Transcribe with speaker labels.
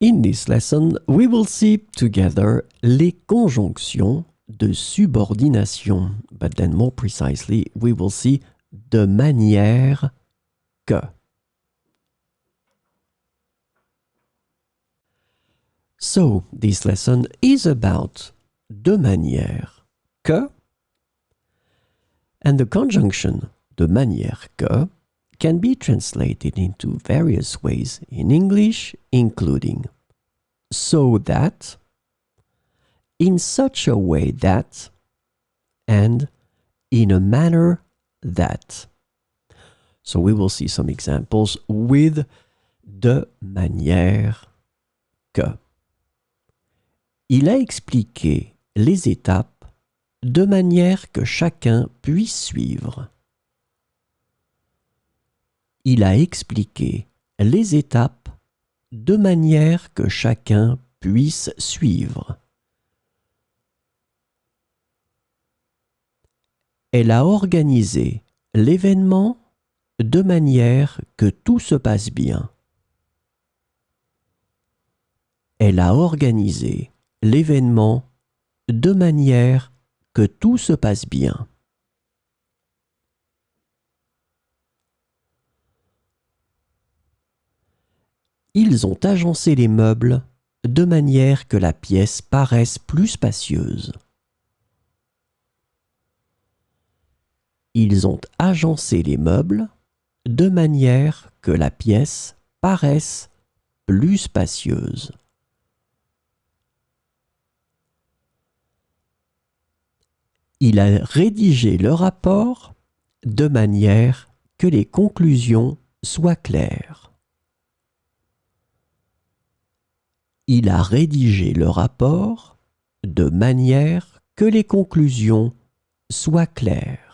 Speaker 1: In this lesson, we will see together les conjonctions de subordination. But then more precisely, we will see de manière que. So, this lesson is about de manière que, and the conjunction de manière que can be translated into various ways in English, including so that, in such a way that, and in a manner that. So we will see some examples with de manière que. Il a expliqué les étapes de manière que chacun puisse suivre. Il a expliqué les étapes de manière que chacun puisse suivre. Elle a organisé l'événement de manière que tout se passe bien. Elle a organisé l'événement de manière que tout se passe bien. Ils ont agencé les meubles de manière que la pièce paraisse plus spacieuse. Ils ont agencé les meubles de manière que la pièce paraisse plus spacieuse. Il a rédigé le rapport de manière que les conclusions soient claires. Il a rédigé le rapport de manière que les conclusions soient claires.